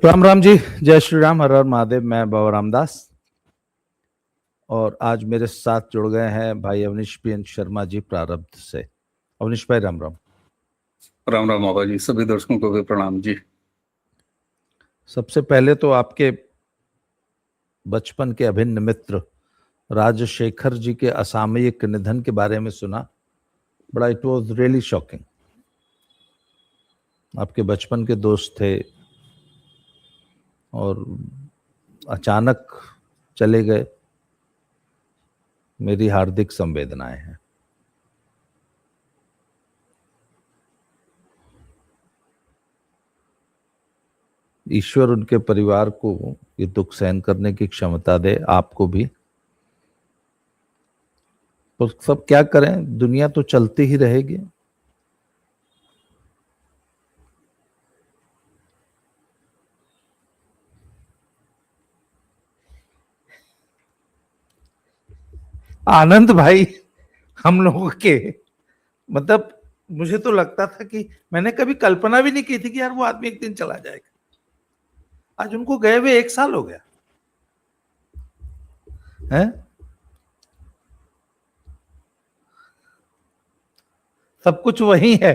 राम राम जी, जय श्री राम, हर हर महादेव। मैं बाबा रामदास और आज मेरे साथ जुड़ गए हैं भाई अवनीश पी शर्मा जी प्रारब्ध से। अवनीश भाई राम राम। राम राम बाबा जी, सभी दर्शकों को भी प्रणाम जी। सबसे पहले तो आपके बचपन के अभिन्न मित्र राजशेखर जी के असामयिक निधन के बारे में सुना। बड़ा इट वॉज रियली शॉकिंग। आपके बचपन के दोस्त थे और अचानक चले गए। मेरी हार्दिक संवेदनाएं हैं। ईश्वर उनके परिवार को ये दुख सहन करने की क्षमता दे, आपको भी। तो सब क्या करें, दुनिया तो चलती ही रहेगी। आनंद भाई हम लोगों के मतलब मुझे तो लगता था कि मैंने कभी कल्पना भी नहीं की थी कि यार वो आदमी एक दिन चला जाएगा। आज उनको गए हुए 1 साल हो गया है। सब कुछ वही है।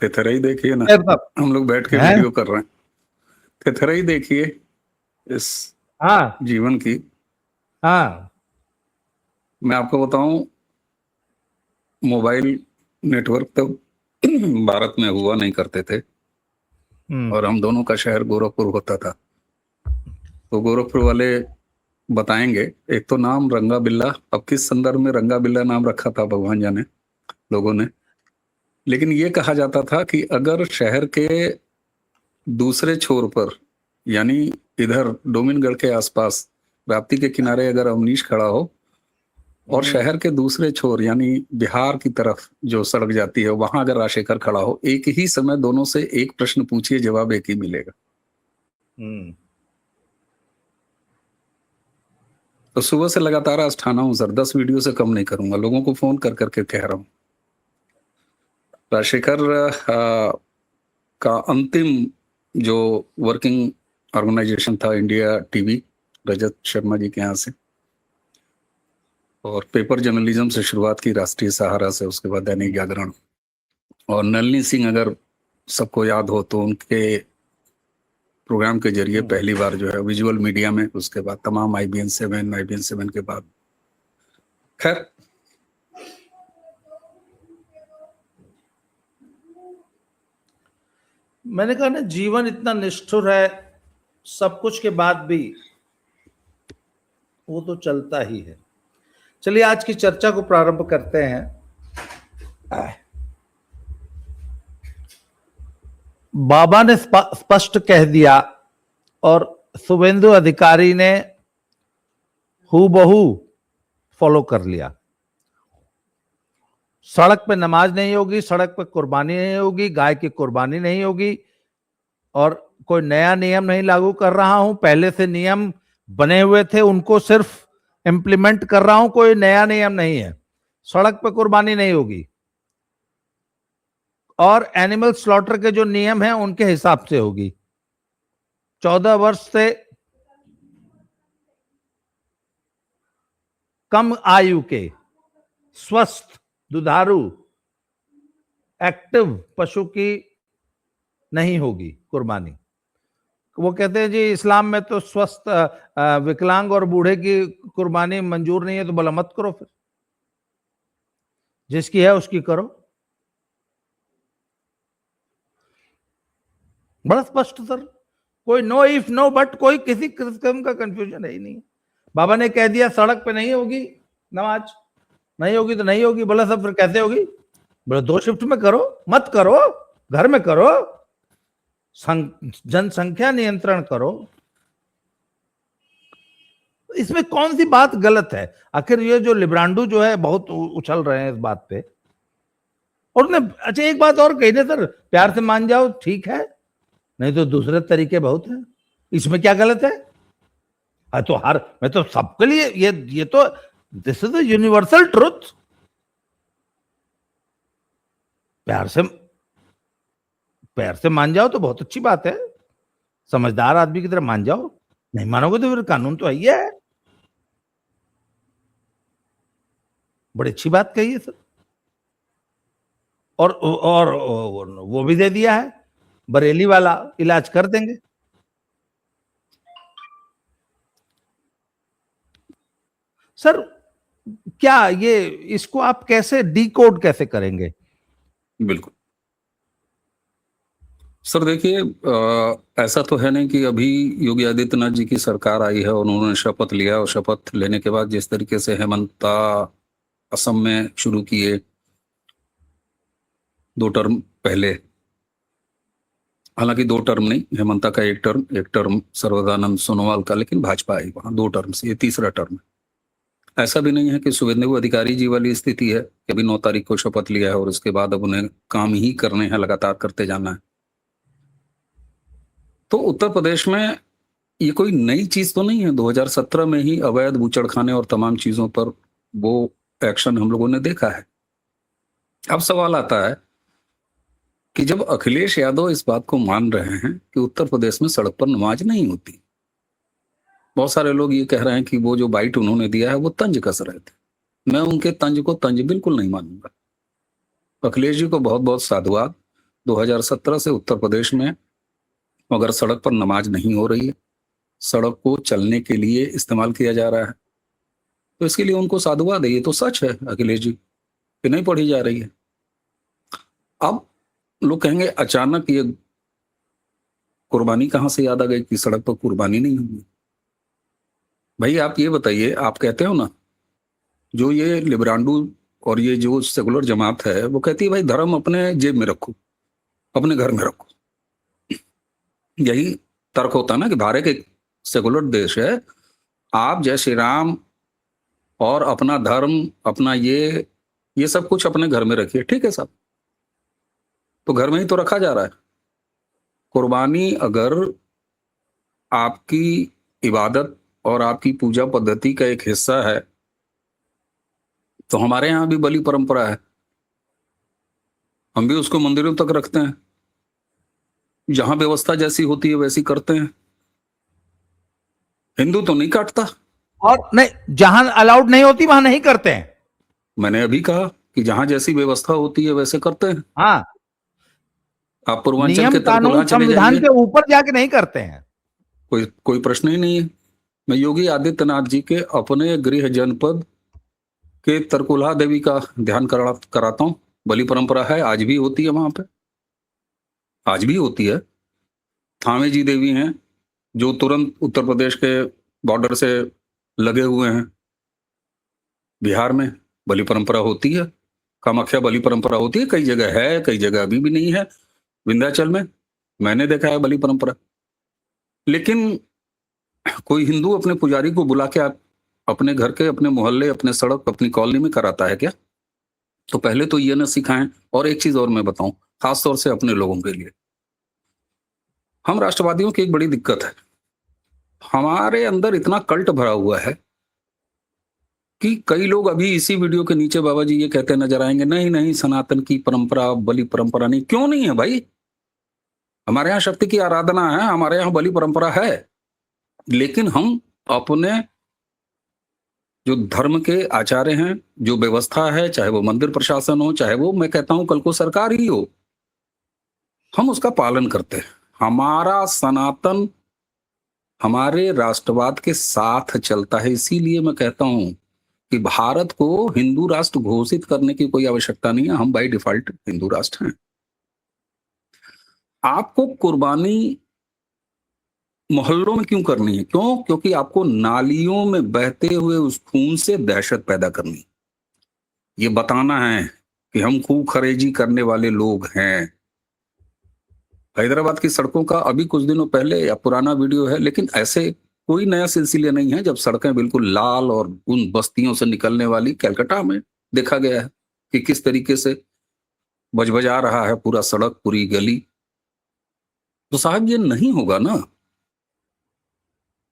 थेथराई देखिए ना, हम लोग बैठ के है? वीडियो कर रहे हैं। थेथराई देखिए इस हाँ जीवन की। हाँ। मैं आपको बताऊं, मोबाइल नेटवर्क तो भारत में हुआ नहीं करते थे और हम दोनों का शहर गोरखपुर होता था। तो गोरखपुर वाले बताएंगे, एक तो नाम रंगा बिल्ला, अब किस संदर्भ में रंगा बिल्ला नाम रखा था भगवान जाने लोगों ने, लेकिन ये कहा जाता था कि अगर शहर के दूसरे छोर पर, यानी इधर डोमिनगढ़ के आसपास राप्ती के किनारे अगर अवनीश खड़ा हो और शहर के दूसरे छोर यानी बिहार की तरफ जो सड़क जाती है वहां अगर राजशेखर खड़ा हो, एक ही समय दोनों से एक प्रश्न पूछिए, जवाब एक ही मिलेगा। तो सुबह से लगातार आज ठाना हूं सर, 10 वीडियो से कम नहीं करूंगा, लोगों को फोन कर करके कह रहा हूं। राजशेखर का अंतिम जो वर्किंग ऑर्गेनाइजेशन था इंडिया टीवी, रजत शर्मा जी के यहाँ से, और पेपर जर्नलिज्म से शुरुआत की, राष्ट्रीय सहारा से, उसके बाद दैनिक जागरण। और नलिनी सिंह अगर सबको याद हो तो उनके प्रोग्राम के जरिए पहली बार जो है विजुअल मीडिया में, उसके बाद तमाम IBN 7 के बाद। खैर, मैंने कहा ना, जीवन इतना निष्ठुर है, सब कुछ के बाद भी वो तो चलता ही है। चलिए आज की चर्चा को प्रारंभ करते हैं। बाबा ने स्पष्ट कह दिया और शुभेंदु अधिकारी ने हूबहू फॉलो कर लिया। सड़क पे नमाज नहीं होगी, सड़क पे कुर्बानी नहीं होगी, गाय की कुर्बानी नहीं होगी, और कोई नया नियम नहीं लागू कर रहा हूं। पहले से नियम बने हुए थे, उनको सिर्फ इंप्लीमेंट कर रहा हूं, कोई नया नियम नहीं है। सड़क पे कुर्बानी नहीं होगी और एनिमल स्लॉटर के जो नियम हैं उनके हिसाब से होगी। 14 वर्ष से कम आयु के स्वस्थ दुधारू एक्टिव पशु की नहीं होगी कुर्बानी। वो कहते हैं जी इस्लाम में तो स्वस्थ विकलांग और बूढ़े की कुर्बानी मंजूर नहीं है, तो भला मत करो, फिर जिसकी है उसकी करो। बड़ा स्पष्ट सर, कोई नो इफ नो बट, कोई किसी किस्म का कंफ्यूजन है ही नहीं। बाबा ने कह दिया सड़क पे नहीं होगी नमाज, नहीं होगी तो नहीं होगी। बोला सब फिर कैसे होगी? बोले 2 शिफ्ट में करो, मत करो, घर में करो, जनसंख्या नियंत्रण करो। इसमें कौन सी बात गलत है? आखिर ये जो लिब्रांडू जो है बहुत उछल रहे हैं इस बात पे। और ने अच्छा एक बात और कही ना सर, प्यार से मान जाओ ठीक है, नहीं तो दूसरे तरीके बहुत हैं। इसमें क्या गलत है? तो मैं तो सबके लिए ये तो this is the universal truth. प्यार से प्यार से मान जाओ तो बहुत अच्छी बात है, समझदार आदमी की तरह मान जाओ, नहीं मानोगे तो फिर कानून तो है। बड़ी अच्छी बात कही है सर। और वो भी दे दिया है, बरेली वाला इलाज कर देंगे। सर क्या ये, इसको आप कैसे डिकोड कैसे करेंगे? बिल्कुल सर, देखिए ऐसा तो है नहीं कि अभी योगी आदित्यनाथ जी की सरकार आई है और उन्होंने शपथ लिया, और शपथ लेने के बाद जिस तरीके से हेमंता असम में शुरू किए 2 टर्म पहले, हालांकि 2 टर्म नहीं, हेमंता का एक टर्म सर्वदानंद सोनोवाल का, लेकिन भाजपा आई वहां 2 टर्म से, ये तीसरा टर्म है। ऐसा भी नहीं है कि शुभेंदु अधिकारी जी वाली स्थिति है कि अभी 9 तारीख को शपथ लिया है और उसके बाद अब उन्हें काम ही करने हैं, लगातार करते जाना है। तो उत्तर प्रदेश में ये कोई नई चीज तो नहीं है, 2017 में ही अवैध बूचड़खाने और तमाम चीजों पर वो एक्शन हम लोगों ने देखा है। अब सवाल आता है कि जब अखिलेश यादव इस बात को मान रहे हैं कि उत्तर प्रदेश में सड़क पर नमाज नहीं होती, बहुत सारे लोग ये कह रहे हैं कि वो जो बाइट उन्होंने दिया है वो तंज कस रहे थे। मैं उनके तंज को तंज बिल्कुल नहीं मानूंगा। अखिलेश जी को बहुत बहुत साधुवाद। 2017 से उत्तर प्रदेश में अगर सड़क पर नमाज नहीं हो रही है, सड़क को चलने के लिए इस्तेमाल किया जा रहा है, तो इसके लिए उनको साधुवाद है। ये तो सच है अखिलेश जी कि नहीं पढ़ी जा रही है। अब लोग कहेंगे अचानक ये कुर्बानी कहां से याद आ गई कि सड़क पर कुर्बानी नहीं होगी। भाई आप ये बताइए, आप कहते हो ना, जो ये लिब्रांडू और ये जो सेकुलर जमात है वो कहती है भाई धर्म अपने जेब में रखो, अपने घर में रखो। यही तर्क होता है ना कि भारत एक सेकुलर देश है, आप जय श्री राम और अपना धर्म, अपना ये सब कुछ अपने घर में रखिए, ठीक है साहब, तो घर में ही तो रखा जा रहा है। कुर्बानी अगर आपकी इबादत और आपकी पूजा पद्धति का एक हिस्सा है तो हमारे यहाँ भी बलि परंपरा है, हम भी उसको मंदिरों तक रखते हैं, जहां व्यवस्था जैसी होती है वैसी करते हैं। हिंदू तो नहीं काटता। और नहीं, जहां अलाउड नहीं होती वहां नहीं करते हैं। मैंने अभी कहा कि जहां जैसी व्यवस्था होती है वैसे करते हैं। हाँ, आप पूर्वांचल नियम के तरकुलहा कानून चले संविधान जाइए, के ऊपर जाके नहीं करते हैं। कोई प्रश्न ही नहीं है। मैं योगी आदित्यनाथ जी के अपने गृह जनपद के तरकुलहा देवी का ध्यान कराता हूँ। बलि परंपरा है, आज भी होती है वहां पे, आज भी होती है। थावे जी देवी हैं जो तुरंत उत्तर प्रदेश के बॉर्डर से लगे हुए हैं, बिहार में बलि परंपरा होती है। कामाख्या बलि परंपरा होती है, कई जगह है, कई जगह अभी भी नहीं है। विंध्याचल में मैंने देखा है बलि परंपरा। लेकिन कोई हिंदू अपने पुजारी को बुला के आप अपने घर के, अपने मोहल्ले, अपने सड़क, अपनी कॉलोनी में कराता है क्या? तो पहले तो ये ना सिखाएं। और एक चीज और मैं बताऊं, खासतौर से अपने लोगों के लिए, हम राष्ट्रवादियों की एक बड़ी दिक्कत है, हमारे अंदर इतना कल्ट भरा हुआ है कि कई लोग अभी इसी वीडियो के नीचे बाबा जी ये कहते नजर आएंगे, नहीं नहीं सनातन की परंपरा बलि परंपरा नहीं। क्यों नहीं है भाई? हमारे यहाँ शक्ति की आराधना है, हमारे यहाँ बलि परंपरा है, लेकिन हम अपने जो धर्म के आचार्य हैं, जो व्यवस्था है, चाहे वो मंदिर प्रशासन हो, चाहे वो मैं कहता हूं कल को सरकार ही हो, हम उसका पालन करते हैं। हमारा सनातन हमारे राष्ट्रवाद के साथ चलता है। इसीलिए मैं कहता हूं कि भारत को हिंदू राष्ट्र घोषित करने की कोई आवश्यकता नहीं है, हम बाय डिफॉल्ट हिंदू राष्ट्र हैं। आपको कुर्बानी मोहल्लों में क्यों करनी है? क्यों? क्योंकि आपको नालियों में बहते हुए उस खून से दहशत पैदा करनी, ये बताना है कि हम खून खरेजी करने वाले लोग हैं। हैदराबाद की सड़कों का अभी कुछ दिनों पहले, या पुराना वीडियो है, लेकिन ऐसे कोई नया सिलसिले नहीं है जब सड़कें बिल्कुल लाल और उन बस्तियों से निकलने वाली, कलकत्ता में देखा गया है कि किस तरीके से बजबजा रहा है पूरा सड़क, पूरी गली। तो साहब ये नहीं होगा ना।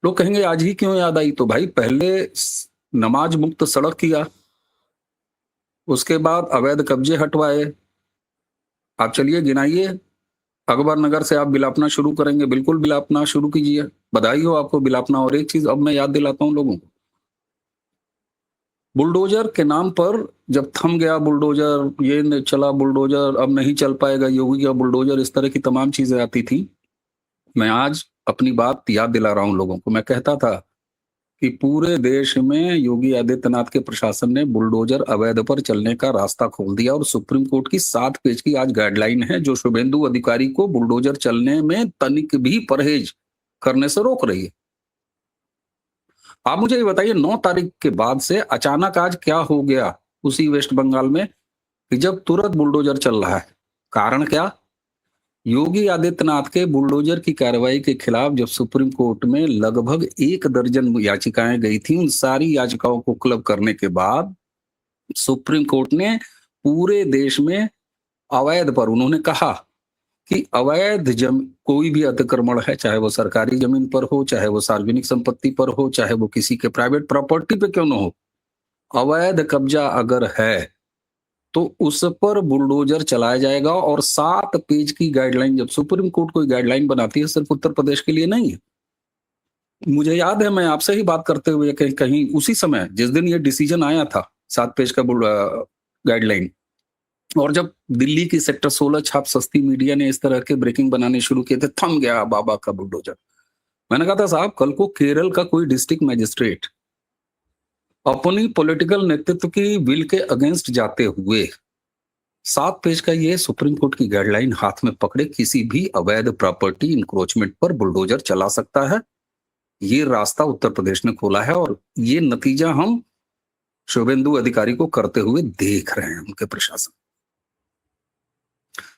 लोग कहेंगे आज ही क्यों याद आई? तो भाई पहले नमाज मुक्त सड़क किया, उसके बाद अवैध कब्जे हटवाए। आप चलिए गिनाइए अकबर नगर से आप बिलापना शुरू करेंगे, बिल्कुल बिलापना शुरू कीजिए, बधाई हो आपको बिलापना। और एक चीज अब मैं याद दिलाता हूं लोगों को, बुलडोजर के नाम पर जब थम गया बुलडोजर, ये चला बुलडोजर, अब नहीं चल पाएगा योगी का बुलडोजर, इस तरह की तमाम चीजें आती थी। मैं आज अपनी बात याद दिला रहा हूं लोगों को। मैं कहता था कि पूरे देश में योगी आदित्यनाथ के प्रशासन ने बुलडोजर अवैध पर चलने का रास्ता खोल दिया, और सुप्रीम कोर्ट की 7 पेज की आज गाइडलाइन है जो शुभेंदु अधिकारी को बुलडोजर चलने में तनिक भी परहेज करने से रोक रही है। आप मुझे ये बताइए, 9 तारीख के बाद से अचानक आज क्या हो गया उसी वेस्ट बंगाल में कि जब तुरंत बुलडोजर चल रहा है? कारण क्या? योगी आदित्यनाथ के बुलडोजर की कार्रवाई के खिलाफ जब सुप्रीम कोर्ट में लगभग 1 दर्जन याचिकाएं गई थी, उन सारी याचिकाओं को क्लब करने के बाद सुप्रीम कोर्ट ने पूरे देश में अवैध पर उन्होंने कहा कि अवैध कोई भी अतिक्रमण है, चाहे वो सरकारी जमीन पर हो, चाहे वो सार्वजनिक संपत्ति पर हो, चाहे वो किसी के प्राइवेट प्रॉपर्टी पे क्यों ना हो, अवैध कब्जा अगर है तो उस पर बुलडोजर चलाया जाएगा। और 7 पेज की गाइडलाइन, जब सुप्रीम कोर्ट कोई गाइडलाइन बनाती है सिर्फ उत्तर प्रदेश के लिए नहीं है। मुझे याद है मैं आपसे ही बात करते हुए कहीं कहीं उसी समय जिस दिन ये डिसीजन आया था 7 पेज का गाइडलाइन, और जब दिल्ली की सेक्टर 16 छाप सस्ती मीडिया ने इस तरह के ब्रेकिंग बनाने शुरू किए थे, थम गया बाबा का बुलडोजर। मैंने कहा था साहब, कल को केरल का कोई डिस्ट्रिक्ट मजिस्ट्रेट अपनी पॉलिटिकल नेतृत्व की विल के अगेंस्ट जाते हुए 7 पेज का ये सुप्रीम कोर्ट की गाइडलाइन हाथ में पकड़े किसी भी अवैध प्रॉपर्टी इंक्रोचमेंट पर बुलडोजर चला सकता है। ये रास्ता उत्तर प्रदेश ने खोला है, और ये नतीजा हम शुभेंदु अधिकारी को करते हुए देख रहे हैं, उनके प्रशासन।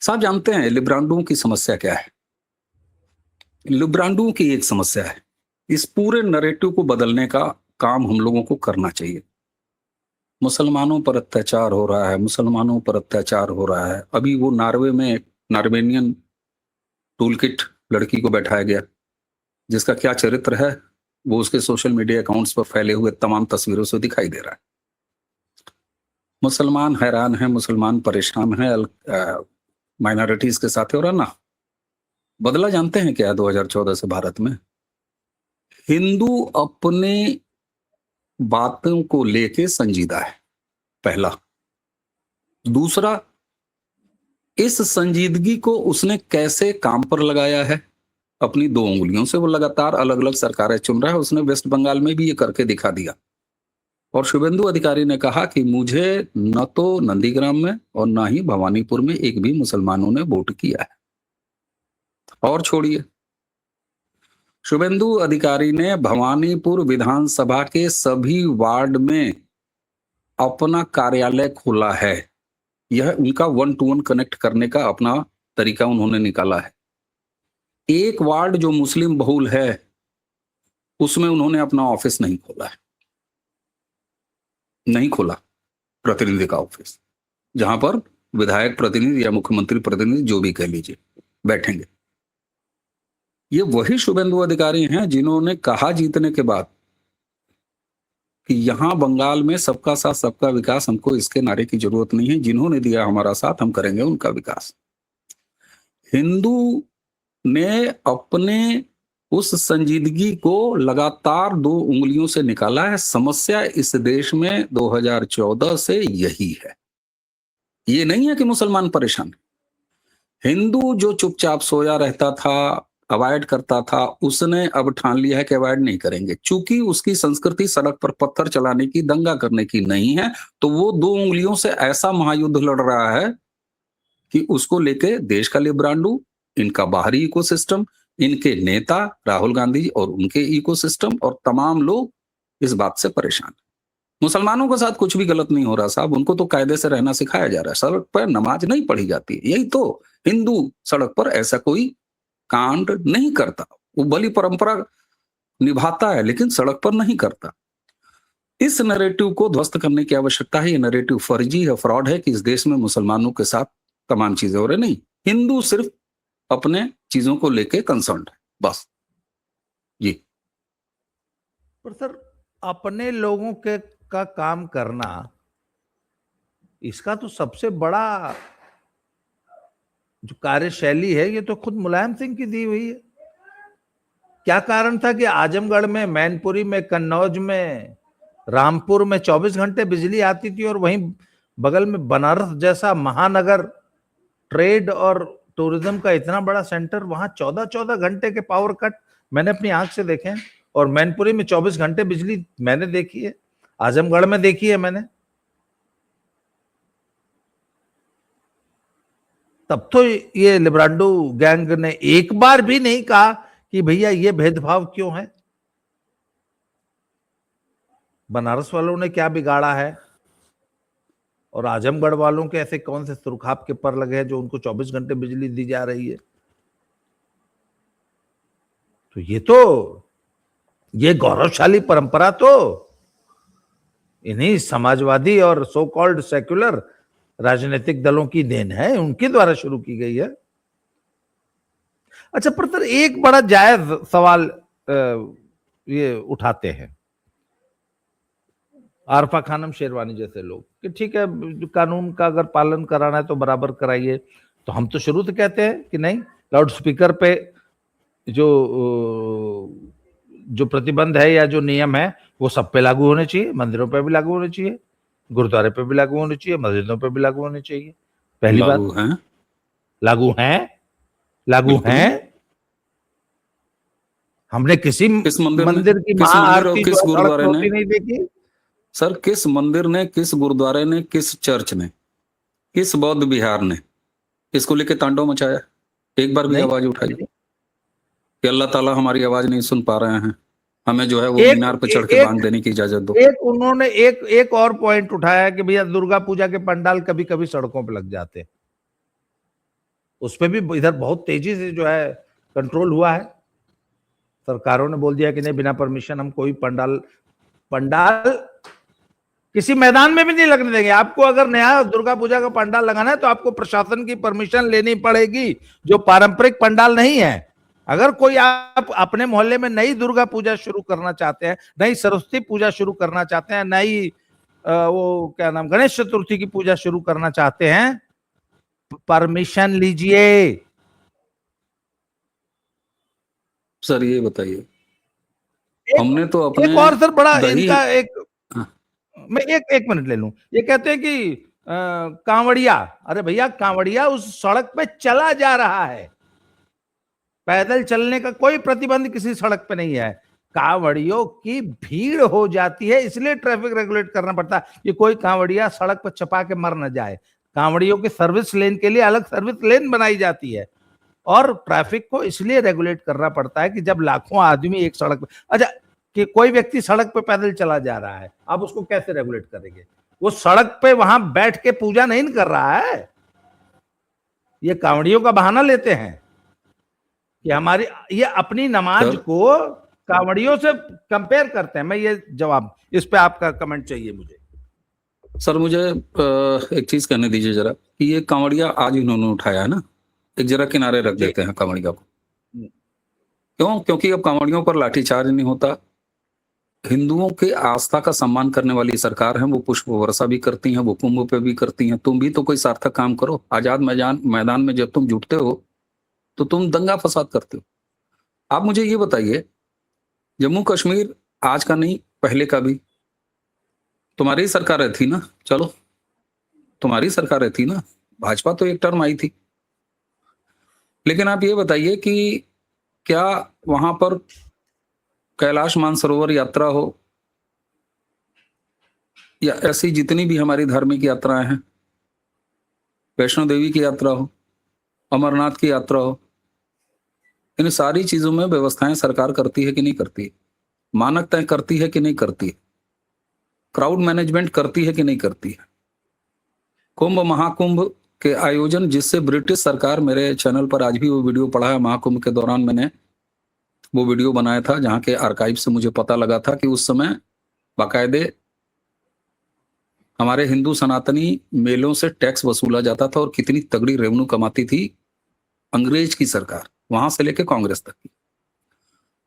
साहब जानते हैं लिब्रांडुओं की समस्या क्या है? लिब्रांडुओं की एक समस्या है, इस पूरे नैरेटिव को बदलने का काम हम लोगों को करना चाहिए। मुसलमानों पर अत्याचार हो रहा है, मुसलमानों पर अत्याचार हो रहा है। अभी वो नॉर्वे में नॉर्वेनियन टूलकिट लड़की को बैठाया गया, जिसका क्या चरित्र है वो उसके सोशल मीडिया अकाउंट्स पर फैले हुए तमाम तस्वीरों से दिखाई दे रहा है। मुसलमान हैरान है, मुसलमान परेशान है माइनॉरिटीज के साथ, और ना बदला जानते हैं क्या 2014 से भारत में? हिंदू अपने बातों को लेके संजीदा है, पहला। दूसरा, इस संजीदगी को उसने कैसे काम पर लगाया है? अपनी 2 उंगलियों से वो लगातार अलग अलग सरकारें चुन रहा है। उसने वेस्ट बंगाल में भी ये करके दिखा दिया। और शुभेंदु अधिकारी ने कहा कि मुझे न तो नंदीग्राम में और ना ही भवानीपुर में एक भी मुसलमानों ने वोट किया है। और छोड़िए, शुभेंदु अधिकारी ने भवानीपुर विधानसभा के सभी वार्ड में अपना कार्यालय खोला है। यह उनका 1 to 1 कनेक्ट करने का अपना तरीका उन्होंने निकाला है। एक वार्ड जो मुस्लिम बहुल है उसमें उन्होंने अपना ऑफिस नहीं खोला है, नहीं खोला प्रतिनिधि का ऑफिस, जहां पर विधायक प्रतिनिधि या मुख्यमंत्री प्रतिनिधि जो भी कह लीजिए बैठेंगे। ये वही शुभेंदु अधिकारी हैं जिन्होंने कहा जीतने के बाद कि यहां बंगाल में सबका साथ सबका विकास, हमको इसके नारे की जरूरत नहीं है, जिन्होंने दिया हमारा साथ हम करेंगे उनका विकास। हिंदू ने अपने उस संजीदगी को लगातार 2 उंगलियों से निकाला है। समस्या इस देश में 2014 से यही है। ये नहीं है कि मुसलमान परेशान, हिंदू जो चुपचाप सोया रहता था, अवॉइड करता था, उसने अब ठान लिया है कि अवॉइड नहीं करेंगे। चूंकि उसकी संस्कृति सड़क पर पत्थर चलाने की, दंगा करने की नहीं है, तो वो 2 उंगलियों से ऐसा महायुद्ध लड़ रहा है कि उसको लेके देश का लिब्रांडू, इनका बाहरी इकोसिस्टम, इनके नेता राहुल गांधी और उनके इकोसिस्टम और तमाम लोग इस बात से परेशान। मुसलमानों के साथ कुछ भी गलत नहीं हो रहा साहब, उनको तो कायदे से रहना सिखाया जा रहा है। सड़क पर नमाज नहीं पढ़ी जाती है, यही तो। हिंदू सड़क पर ऐसा कोई कांड नहीं करता, वो बलि परंपरा निभाता है लेकिन सड़क पर नहीं करता। इस नैरेटिव को ध्वस्त करने की आवश्यकता है। ये नैरेटिव फर्जी है, फ्रॉड है कि इस देश में मुसलमानों के साथ तमाम चीजें हो रही। नहीं, हिंदू सिर्फ अपने चीजों को लेके कंसर्न है, बस। जी। पर सर, अपने लोगों के का काम करना, इसका तो सबसे बड़ा जो कार्यशैली है ये तो खुद मुलायम सिंह की दी हुई है। क्या कारण था कि आजमगढ़ में, मैनपुरी में, कन्नौज में, रामपुर में 24 घंटे बिजली आती थी और वहीं बगल में बनारस जैसा महानगर, ट्रेड और टूरिज्म का इतना बड़ा सेंटर, वहां 14-14 घंटे के पावर कट मैंने अपनी आंख से देखे हैं। और मैनपुरी में 24 घंटे बिजली मैंने देखी है, आजमगढ़ में देखी है मैंने। तब तो ये लिब्रांडो गैंग ने एक बार भी नहीं कहा कि भैया ये भेदभाव क्यों है, बनारस वालों ने क्या बिगाड़ा है और आजमगढ़ वालों के ऐसे कौन से सुरखाप के पर लगे हैं जो उनको 24 घंटे बिजली दी जा रही है। तो ये गौरवशाली परंपरा तो इन्हीं समाजवादी और सो कॉल्ड सेक्युलर राजनीतिक दलों की देन है, उनके द्वारा शुरू की गई है। अच्छा, पर एक बड़ा जायज सवाल ये उठाते हैं आरफा खानम शेरवानी जैसे लोग कि ठीक है, कानून का अगर पालन कराना है तो बराबर कराइए। तो हम तो शुरू से कहते हैं कि नहीं, लाउड स्पीकर पे जो प्रतिबंध है या जो नियम है वो सब पे लागू होने चाहिए, मंदिरों पे भी लागू होने चाहिए, गुरुद्वारे पे भी लागू होने चाहिए, मस्जिदों पे भी लागू होने चाहिए। पहली बात, लागू हैं। हमने किसी मंदिर की महाआरती जो सड़क पे होती नहीं देखी। सर, किस मंदिर ने, किस गुरुद्वारे ने, किस चर्च ने, किस बौद्ध विहार ने इसको लेके तांडव मचाया? एक बार भी आवाज उठाई कि अल्लाह ताला हमारी आवाज नहीं सुन पा रहे हैं, हमें जो है वो मीनार पे चढ़ के बांध देने की इजाजत दो। उन्होंने एक और पॉइंट उठाया कि भैया दुर्गा पूजा के पंडाल कभी कभी सड़कों पे लग जाते हैं, उस पर भी इधर बहुत तेजी से जो है कंट्रोल हुआ है। सरकारों ने बोल दिया कि नहीं, बिना परमिशन हम कोई पंडाल किसी मैदान में भी नहीं लगने देंगे। आपको अगर नया दुर्गा पूजा का पंडाल लगाना है तो आपको प्रशासन की परमिशन लेनी पड़ेगी, जो पारंपरिक पंडाल नहीं है। अगर कोई आप अपने मोहल्ले में नई दुर्गा पूजा शुरू करना चाहते हैं, नई सरस्वती पूजा शुरू करना चाहते हैं, नई वो क्या नाम, गणेश चतुर्थी की पूजा शुरू करना चाहते हैं, परमिशन लीजिए। सर ये बताइए, हमने तो अपने एक और सर बड़ा इनका मैं एक मिनट ले लूं। ये कहते हैं कि कांवड़िया, अरे भैया कांवड़िया उस सड़क पे चला जा रहा है, पैदल चलने का कोई प्रतिबंध किसी सड़क पे नहीं है। कांवड़ियों की भीड़ हो जाती है, इसलिए ट्रैफिक रेगुलेट करना पड़ता है कि कोई कांवड़िया सड़क पर चपा के मर न जाए। कांवड़ियों के सर्विस लेन के लिए अलग सर्विस लेन बनाई जाती है और ट्रैफिक को इसलिए रेगुलेट करना पड़ता है कि जब लाखों आदमी एक सड़क पे, अच्छा कि कोई व्यक्ति सड़क पे पैदल चला जा रहा है, आप उसको कैसे रेगुलेट करेंगे? वो सड़क पे वहां बैठ के पूजा नहीं कर रहा है। ये कांवड़ियों का बहाना लेते हैं कि हमारी ये अपनी नमाज को कांवड़ियों से कंपेयर करते हैं। मैं ये जवाब, इस पे आपका कमेंट चाहिए मुझे। सर मुझे एक चीज कहने दीजिए जरा, कि ये कांवड़िया आज इन्होंने उठाया है ना, एक जरा किनारे रख देते हैं कांवड़िया को। क्यों? क्योंकि अब कांवड़ियों पर लाठीचार्ज नहीं होता। हिंदुओं के आस्था का सम्मान करने वाली सरकार है, वो पुष्प वर्षा भी करती हैं, वो कुंभ पे भी करती हैं। तुम भी तो कोई सार्थक काम करो। आजाद मैदान में जब तुम जुटते हो तो तुम दंगा फसाद करते हो। आप मुझे ये बताइए, जम्मू कश्मीर आज का नहीं, पहले का भी तुम्हारी ही सरकारें थी ना। चलो तुम्हारी सरकारें थी ना, भाजपा तो एक टर्म आई थी। लेकिन आप ये बताइए कि क्या वहां पर कैलाश मानसरोवर यात्रा हो या ऐसी जितनी भी हमारी धार्मिक यात्राएं हैं, वैष्णो देवी की यात्रा हो, अमरनाथ की यात्रा हो, इन सारी चीजों में व्यवस्थाएं सरकार करती है कि नहीं करती है? मानक तय करती है कि नहीं करती है? क्राउड मैनेजमेंट करती है कि नहीं करती है? कुंभ महाकुंभ के आयोजन, जिससे ब्रिटिश सरकार, मेरे चैनल पर आज भी वो वीडियो पड़ा है, महाकुंभ के दौरान मैंने वो वीडियो बनाया था, जहां के आर्काइव से मुझे पता लगा था कि उस समय बाकायदे हमारे हिंदू सनातनी मेलों से टैक्स वसूला जाता था और कितनी तगड़ी रेवेन्यू कमाती थी अंग्रेज की सरकार, वहां से लेकर कांग्रेस तक की।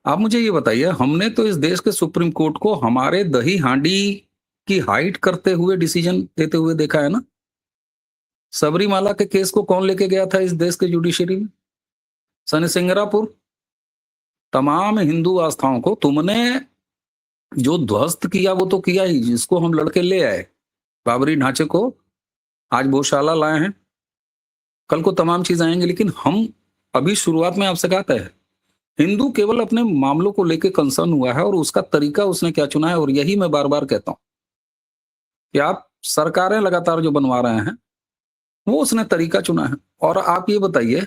आप मुझे ये बताइए, हमने तो इस देश के सुप्रीम कोर्ट को हमारे दही हांडी की हाइट करते हुए डिसीजन देते हुए देखा है ना। सबरीमाला के केस को कौन लेके गया था इस देश के जुडिशरी में? शनि सिंगरापुर। तमाम हिंदू आस्थाओं को तुमने जो ध्वस्त किया वो तो किया ही, जिसको हम लड़के ले आए, बाबरी ढांचे को आज गौशाला लाए हैं, कल को तमाम चीज आएंगे। लेकिन हम अभी शुरुआत में आपसे कहते हैं, हिंदू केवल अपने मामलों को लेकर कंसर्न हुआ है और उसका तरीका उसने क्या चुना है। और यही मैं बार बार कहता हूं कि आप सरकारें लगातार जो बनवा रहे हैं वो उसने तरीका चुना है। और आप ये बताइए,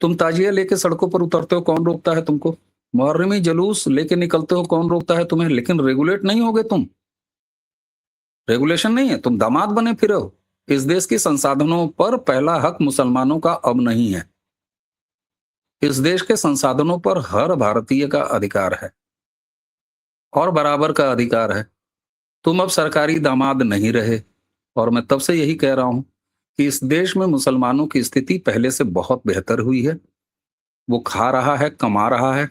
तुम ताजिया लेके सड़कों पर उतरते हो, कौन रोकता है तुमको? मुहर्रमी जुलूस लेके निकलते हो, कौन रोकता है तुम्हें? लेकिन रेगुलेट नहीं होगे तुम, रेगुलेशन नहीं है, तुम दामाद बने फिर हो। इस देश के संसाधनों पर पहला हक मुसलमानों का अब नहीं है। इस देश के संसाधनों पर हर भारतीय का अधिकार है और बराबर का अधिकार है। तुम अब सरकारी दामाद नहीं रहे। और मैं तब से यही कह रहा हूं कि इस देश में मुसलमानों की स्थिति पहले से बहुत बेहतर हुई है। वो खा रहा है, कमा रहा है,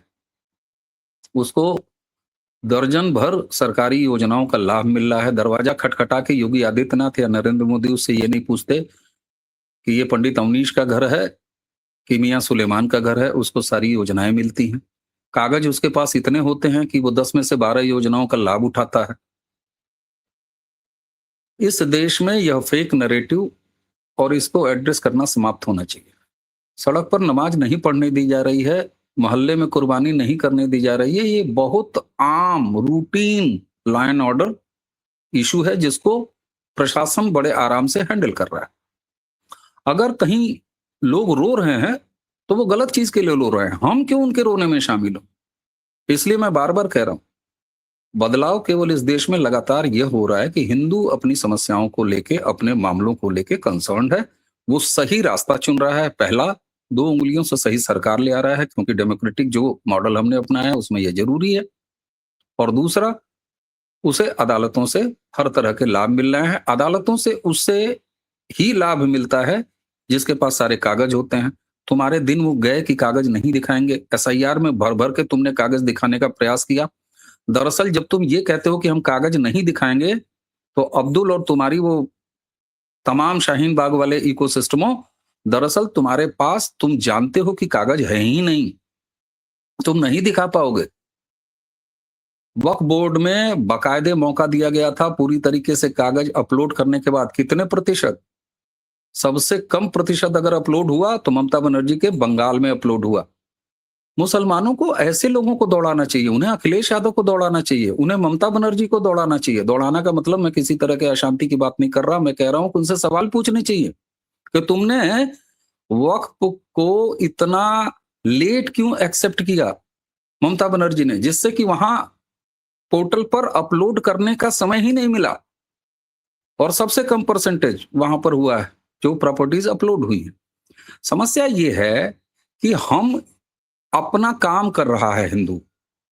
उसको दर्जन भर सरकारी योजनाओं का लाभ मिल रहा है। दरवाजा खटखटा के योगी आदित्यनाथ या नरेंद्र मोदी उससे ये नहीं पूछते कि ये पंडित अवनीश का घर है कि मियां सुलेमान का घर है, उसको सारी योजनाएं मिलती हैं। कागज उसके पास इतने होते हैं कि वो 10 में से 12 योजनाओं का लाभ उठाता है। इस देश में यह फेक नैरेटिव और इसको एड्रेस करना समाप्त होना चाहिए। सड़क पर नमाज नहीं पढ़ने दी जा रही है, मोहल्ले में कुर्बानी नहीं करने दी जा रही है, ये बहुत आम routine law and order issue है जिसको प्रशासन बड़े आराम से हैंडल कर रहा है। अगर कहीं लोग रो रहे हैं तो वो गलत चीज के लिए रो रहे हैं, हम क्यों उनके रोने में शामिल हो? इसलिए मैं बार बार कह रहा हूं, बदलाव केवल इस देश में लगातार यह हो रहा है कि हिंदू अपनी समस्याओं को लेके, अपने मामलों को लेके कंसर्न्ड है। वो सही रास्ता चुन रहा है। पहला, 2 उंगलियों से सही सरकार ले आ रहा है, क्योंकि डेमोक्रेटिक जो मॉडल हमने अपनाया है उसमें यह जरूरी है। और दूसरा, उसे अदालतों से हर तरह के लाभ मिल रहे हैं। अदालतों से उससे ही लाभ मिलता है जिसके पास सारे कागज होते हैं। तुम्हारे दिन वो गए कि कागज नहीं दिखाएंगे। SIR में भर भर के तुमने कागज दिखाने का प्रयास किया। दरअसल जब तुम ये कहते हो कि हम कागज नहीं दिखाएंगे, तो अब्दुल और तुम्हारी वो तमाम शाहीन बाग वाले इकोसिस्टमों, दरअसल तुम्हारे पास, तुम जानते हो कि कागज है ही नहीं, तुम नहीं दिखा पाओगे। वक्फ बोर्ड में बाकायदे मौका दिया गया था पूरी तरीके से कागज अपलोड करने के बाद। कितने प्रतिशत? सबसे कम प्रतिशत अगर अपलोड हुआ तो ममता बनर्जी के बंगाल में अपलोड हुआ। मुसलमानों को ऐसे लोगों को दौड़ाना चाहिए, उन्हें अखिलेश यादव को दौड़ाना चाहिए, उन्हें ममता बनर्जी को दौड़ाना चाहिए। दौड़ाना का मतलब मैं किसी तरह के अशांति की बात नहीं कर रहा, मैं कह रहा हूं कि उनसे सवाल पूछने चाहिए कि तुमने वक्फ को इतना लेट क्यों एक्सेप्ट किया ममता बनर्जी ने, जिससे कि वहां पोर्टल पर अपलोड करने का समय ही नहीं मिला। और सबसे कम परसेंटेज वहां पर हुआ है जो प्रॉपर्टीज अपलोड हुई है। समस्या ये है कि हम अपना काम कर रहा है हिंदू,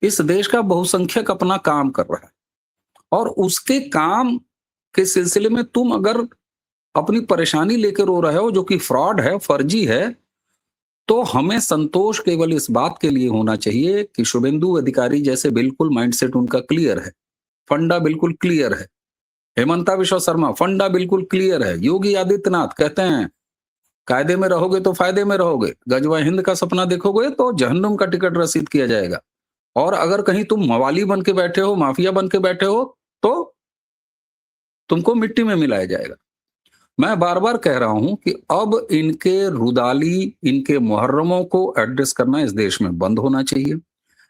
इस देश का बहुसंख्यक अपना काम कर रहा है, और उसके काम के सिलसिले में तुम अगर अपनी परेशानी लेकर रो रहे हो जो कि फ्रॉड है, फर्जी है, तो हमें संतोष केवल इस बात के लिए होना चाहिए कि शुभेंदु अधिकारी जैसे बिल्कुल माइंडसेट उनका क्लियर है, फंडा बिल्कुल क्लियर है। हेमंता विश्व शर्मा, फंडा बिल्कुल क्लियर है। योगी आदित्यनाथ कहते हैं कायदे में रहोगे तो फायदे में रहोगे, गजवा हिंद का सपना देखोगे तो जहन्नुम का टिकट रसीद किया जाएगा। और अगर कहीं तुम मवाली बन के बैठे हो, माफिया बन के बैठे हो, तो तुमको मिट्टी में मिलाया जाएगा। मैं बार बार कह रहा हूं कि अब इनके रुदाली, इनके मुहर्रमों को एड्रेस करना इस देश में बंद होना चाहिए।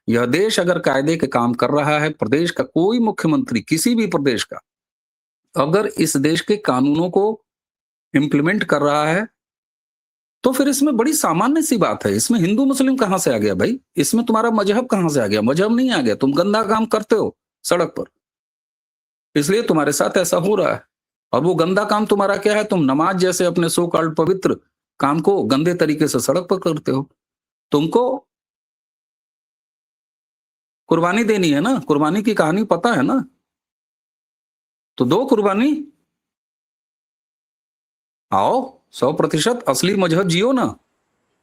यह देश अगर कायदे के काम कर रहा है, प्रदेश का कोई मुख्यमंत्री किसी भी प्रदेश का अगर इस देश के कानूनों को इंप्लीमेंट कर रहा है, तो फिर इसमें बड़ी सामान्य सी बात है। इसमें हिंदू मुस्लिम कहां से आ गया भाई? इसमें तुम्हारा मजहब कहां से आ गया? मजहब नहीं आ गया, तुम गंदा काम करते हो सड़क पर, इसलिए तुम्हारे साथ ऐसा हो रहा है। और वो गंदा काम तुम्हारा क्या है? तुम नमाज जैसे अपने सो कॉल्ड पवित्र काम को गंदे तरीके से सड़क पर करते हो। तुमको कुर्बानी देनी है ना, कुर्बानी की कहानी पता है ना, तो दो कुर्बानी, आओ 100% असली मजहब जियो ना।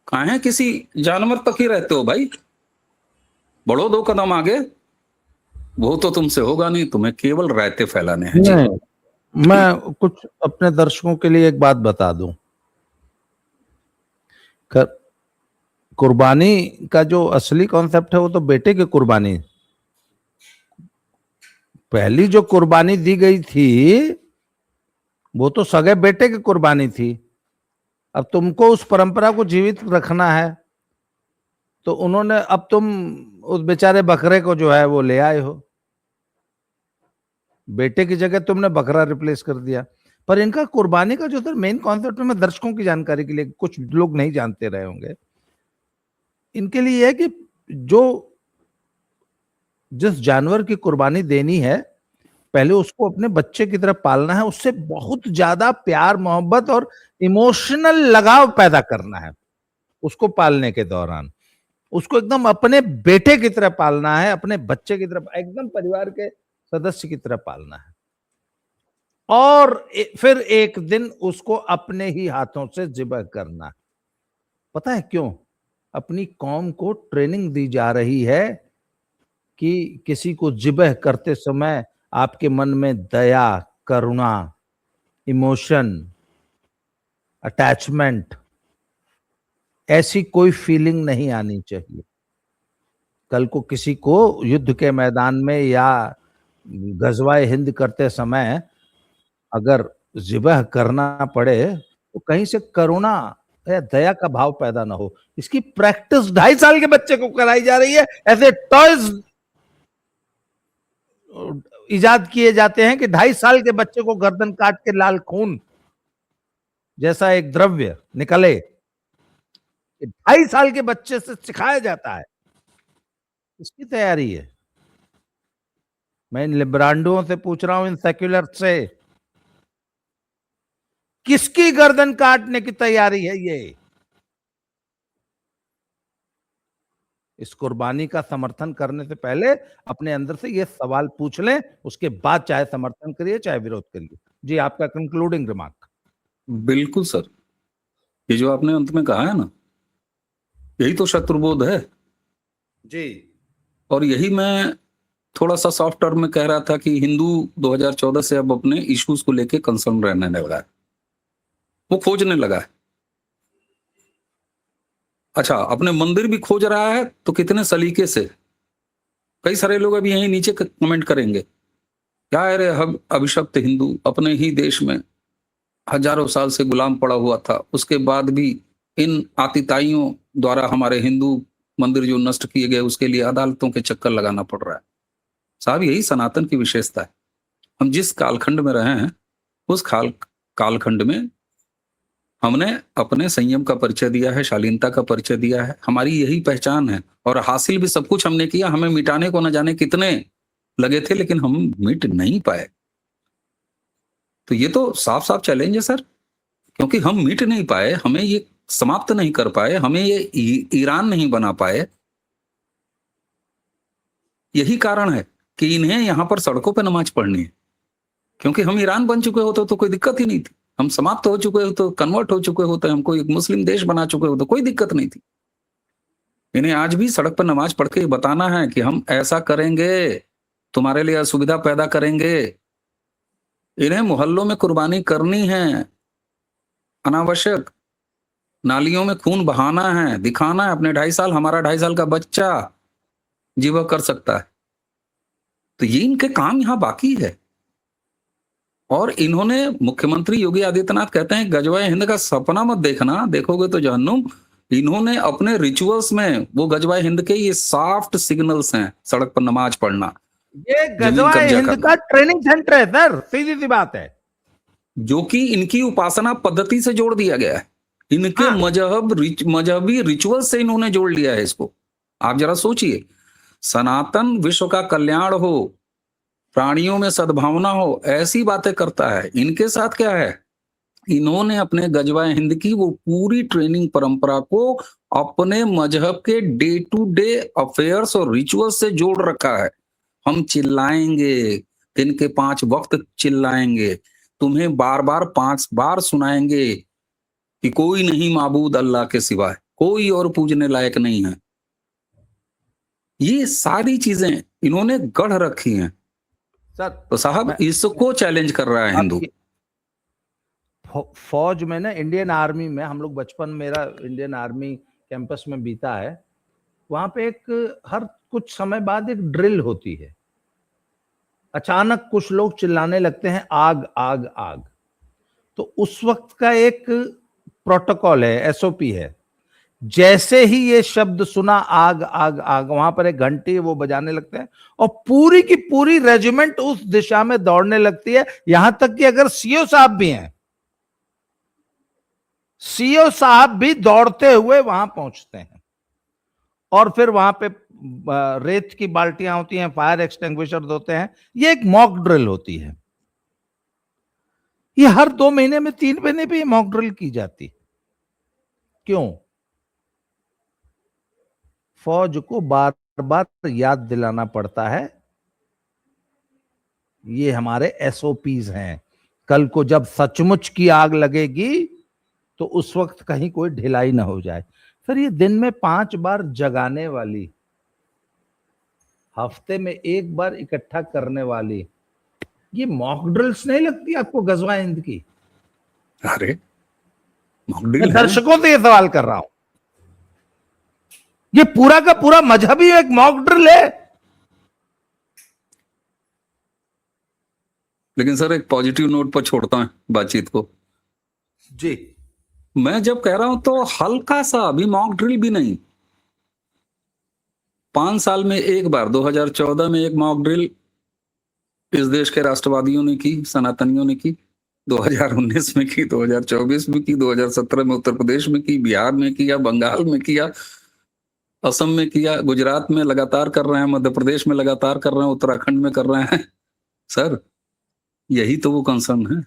काहे किसी जानवर तक ही रहते हो भाई? बढ़ो 2 कदम आगे। वो तो तुमसे होगा नहीं, तुम्हें केवल रायते फैलाने हैं। जी। मैं कुछ अपने दर्शकों के लिए एक बात बता दूं। कुर्बानी का जो असली कॉन्सेप्ट है वो तो बेटे की कुर्बानी, पहली जो कुर्बानी दी गई थी वो तो सगे बेटे की कुर्बानी थी। अब तुमको उस परंपरा को जीवित रखना है तो उन्होंने, अब तुम उस बेचारे बकरे को जो है वो ले आए हो, बेटे की जगह तुमने बकरा रिप्लेस कर दिया। पर इनका कुर्बानी का जो मेन कॉन्सेप्ट है, मैं दर्शकों की जानकारी के लिए, कुछ लोग नहीं जानते रहे होंगे, इनके लिए है कि जो जिस जानवर की कुर्बानी देनी है पहले उसको अपने बच्चे की तरह पालना है, उससे बहुत ज्यादा प्यार मोहब्बत और इमोशनल लगाव पैदा करना है। उसको पालने के दौरान उसको एकदम अपने बेटे की तरह पालना है, अपने बच्चे की तरह, एकदम परिवार के सदस्य की तरह पालना है। और फिर एक दिन उसको अपने ही हाथों से ज़िबह करना है। पता है क्यों? अपनी कौम को ट्रेनिंग दी जा रही है कि किसी को ज़िबह करते समय आपके मन में दया, करुणा, इमोशन, अटैचमेंट, ऐसी कोई फीलिंग नहीं आनी चाहिए। कल को किसी को युद्ध के मैदान में या गजवाए हिंद करते समय अगर ज़िबह करना पड़े तो कहीं से करुणा या दया का भाव पैदा ना हो। इसकी प्रैक्टिस 2.5 साल के बच्चे को कराई जा रही है। ऐसे टॉयज इजाद किए जाते हैं कि 2.5 साल के बच्चे को गर्दन काट के लाल खून जैसा एक द्रव्य निकले, 2.5 साल के बच्चे से सिखाया जाता है। इसकी तैयारी है। मैं इन लिब्रांडुओं से पूछ रहा हूं, इन सेक्युलर से, किसकी गर्दन काटने की तैयारी है ये? इस कुर्बानी का समर्थन करने से पहले अपने अंदर से ये सवाल पूछ लें, उसके बाद चाहे समर्थन करिए चाहे विरोध करिए। जी, आपका कंक्लूडिंग रिमार्क। बिल्कुल सर, ये जो आपने अंत में कहा है ना, यही तो शत्रुबोध है जी। और यही मैं थोड़ा सा सॉफ्ट टर्म में कह रहा था कि हिंदू 2014 से अब अपने इश्यूज को लेके कंसर्न रहने लगा है, वो खोजने लगा है। अच्छा, अपने मंदिर भी खोज रहा है तो कितने सलीके से। कई सारे लोग अभी यहीं नीचे कमेंट करेंगे, क्या है रे, हम अभिशप्त हिंदू अपने ही देश में हजारों साल से गुलाम पड़ा हुआ था, उसके बाद भी इन आतिताइयों द्वारा हमारे हिंदू मंदिर जो नष्ट किए गए उसके लिए अदालतों के चक्कर लगाना पड़ रहा है। साहब, यही सनातन की विशेषता है। हम जिस कालखंड में रहे हैं उस कालखंड में हमने अपने संयम का परिचय दिया है, शालीनता का परिचय दिया है, हमारी यही पहचान है और हासिल भी सब कुछ हमने किया। हमें मिटाने को न जाने कितने लगे थे लेकिन हम मिट नहीं पाए। तो ये तो साफ साफ चैलेंज है सर, क्योंकि हम मिट नहीं पाए, हमें ये समाप्त नहीं कर पाए, हमें ये ईरान नहीं बना पाए। यही कारण है कि इन्हें यहां पर सड़कों पर नमाज पढ़नी है, क्योंकि हम ईरान बन चुके होते तो कोई दिक्कत ही नहीं थी। हम समाप्त हो चुके हो तो, कन्वर्ट हो चुके होते, हमको एक मुस्लिम देश बना चुके हो तो कोई दिक्कत नहीं थी। इन्हें आज भी सड़क पर नमाज पढ़ के बताना है कि हम ऐसा करेंगे, तुम्हारे लिए असुविधा पैदा करेंगे। इन्हें मोहल्लों में कुर्बानी करनी है, अनावश्यक नालियों में खून बहाना है, दिखाना है अपने 2.5 साल, हमारा 2.5 साल का बच्चा जीवा कर सकता है। तो ये इनके काम यहां बाकी है। और इन्होंने, मुख्यमंत्री योगी आदित्यनाथ कहते हैं गजवाए हिंद का सपना मत देखना, देखोगे तो जहन्नुम। इन्होंने अपने रिचुअल्स में वो गजवाए हिंद के ये सॉफ्ट सिग्नल्स हैं, सड़क पर नमाज पढ़ना, ये जमीन गजवाए कब्जा हिंद करना, का ट्रेनिंग सेंटर है सर, सीधी सी बात है। जो कि इनकी उपासना पद्धति से जोड़ दिया गया है। इनके हाँ। मजहबी रिचुअल से इन्होंने जोड़ लिया है इसको। आप जरा सोचिए, सनातन विश्व का कल्याण हो, प्राणियों में सद्भावना हो, ऐसी बातें करता है। इनके साथ क्या है, इन्होंने अपने गजवाए हिंद की वो पूरी ट्रेनिंग परंपरा को अपने मजहब के डे टू डे अफेयर्स और रिचुअल से जोड़ रखा है। हम चिल्लाएंगे, दिन के 5 वक्त चिल्लाएंगे, तुम्हें बार बार 5 बार सुनाएंगे कि कोई नहीं माबूद अल्लाह के सिवाय, कोई और पूजने लायक नहीं है। ये सारी चीजें इन्होंने गढ़ रखी हैं। सर तो साहब इसको चैलेंज कर रहा है हिंदू। फौज में ना, इंडियन आर्मी में हम लोग बचपन, मेरा इंडियन आर्मी कैंपस में बीता है, वहां पे एक हर कुछ समय बाद एक ड्रिल होती है। अचानक कुछ लोग चिल्लाने लगते हैं आग आग आग, तो उस वक्त का एक प्रोटोकॉल है, एसओपी है। जैसे ही ये शब्द सुना आग आग आग, वहां पर एक घंटी वो बजाने लगते हैं और पूरी की पूरी रेजिमेंट उस दिशा में दौड़ने लगती है। यहां तक कि अगर सीओ साहब भी हैं, सीओ साहब भी दौड़ते हुए वहां पहुंचते हैं। और फिर वहां पे रेत की बाल्टियां होती हैं, फायर एक्सटिंग्विशर होते हैं। ये एक मॉक ड्रिल होती है। ये हर 2 महीने में, 3 महीने पे मॉक ड्रिल की जाती है। क्यों? फौज को बार बार याद दिलाना पड़ता है, ये हमारे एसओपीज हैं। कल को जब सचमुच की आग लगेगी तो उस वक्त कहीं कोई ढिलाई ना हो जाए। फिर ये दिन में 5 बार जगाने वाली, हफ्ते में 1 बार इकट्ठा करने वाली, ये मॉक ड्रिल्स नहीं लगती आपको गजवा हिंद की? अरे मॉक मैं ड्रिल है। दर्शकों से ये सवाल कर रहा हूं, ये पूरा का पूरा मजहब ही एक मॉक ड्रिल है। लेकिन सर एक पॉजिटिव नोट पर छोड़ता हूं बातचीत को जी। मैं जब कह रहा हूं तो हल्का सा अभी मॉक ड्रिल भी नहीं, 5 साल में एक बार 2014 में एक मॉक ड्रिल इस देश के राष्ट्रवादियों ने की, सनातनियों ने की, 2019 में की, 2024 में की, 2017 में उत्तर प्रदेश में की, बिहार में किया, बंगाल में किया, असम में किया, गुजरात में लगातार कर रहे हैं, मध्य प्रदेश में लगातार कर रहे हैं, उत्तराखंड में कर रहे हैं। सर यही तो वो कंसर्न है।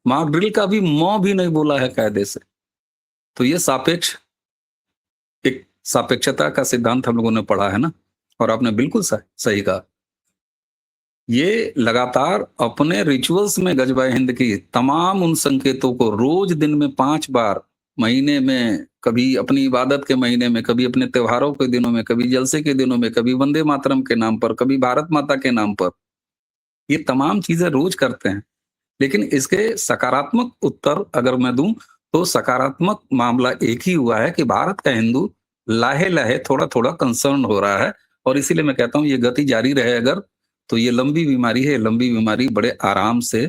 मॉक ड्रिल का भी मौ भी नहीं बोला है कायदे से। तो ये सापेक्ष, एक सापेक्षता का सिद्धांत हम लोगों ने पढ़ा है ना, और आपने बिल्कुल सही कहा। ये लगातार अपने रिचुअल्स में गजबा हिंद की तमाम उन संकेतों को रोज दिन में 5 बार, महीने में, कभी अपनी इबादत के महीने में, कभी अपने त्योहारों के दिनों में, कभी जलसे के दिनों में, कभी वंदे मातरम के नाम पर, कभी भारत माता के नाम पर, ये तमाम चीजें रोज करते हैं। लेकिन इसके सकारात्मक उत्तर अगर मैं दूं तो सकारात्मक मामला एक ही हुआ है कि भारत का हिंदू लाहे लाहे थोड़ा थोड़ा कंसर्न हो रहा है। और इसीलिए मैं कहता हूं ये गति जारी रहे अगर, तो ये लंबी बीमारी है, लंबी बीमारी बड़े आराम से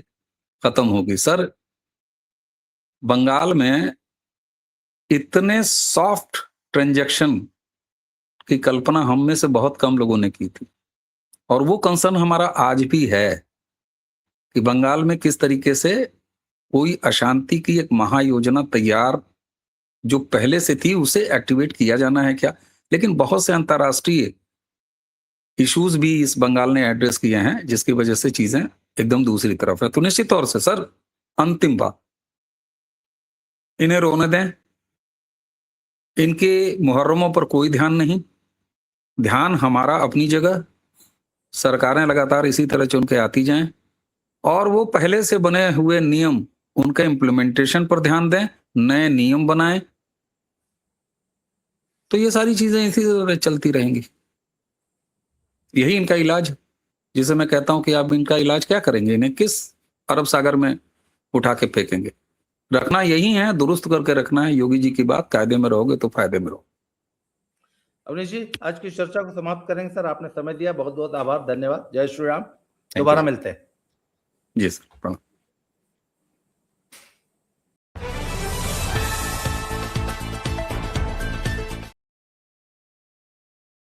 खत्म होगी। सर बंगाल में इतने सॉफ्ट ट्रांजैक्शन की कल्पना हम में से बहुत कम लोगों ने की थी, और वो कंसर्न हमारा आज भी है कि बंगाल में किस तरीके से कोई अशांति की एक महायोजना तैयार जो पहले से थी उसे एक्टिवेट किया जाना है क्या। लेकिन बहुत से अंतर्राष्ट्रीय इश्यूज भी इस बंगाल ने एड्रेस किए हैं जिसकी वजह से चीजें एकदम दूसरी तरफ है। तो निश्चित तौर से सर अंतिम बात, इन्हें रोने दें, इनके मुहर्रमों पर कोई ध्यान नहीं, ध्यान हमारा अपनी जगह, सरकारें लगातार इसी तरह चुन के आती जाएं, और वो पहले से बने हुए नियम उनका इम्प्लीमेंटेशन पर ध्यान दें, नए नियम बनाएं, तो ये सारी चीजें इसी तरह चलती रहेंगी। यही इनका इलाज, जिसे मैं कहता हूं कि आप इनका इलाज क्या करेंगे, इन्हें किस अरब सागर में उठा के फेंकेंगे। रखना यही है, दुरुस्त करके रखना है। योगी जी की बात, कायदे में रहोगे तो फायदे में रहो। अवनीश जी, आज की चर्चा को समाप्त करेंगे। सर आपने समय दिया, बहुत बहुत आभार, धन्यवाद। जय श्री राम। दोबारा मिलते हैं। जी सर, प्रणाम।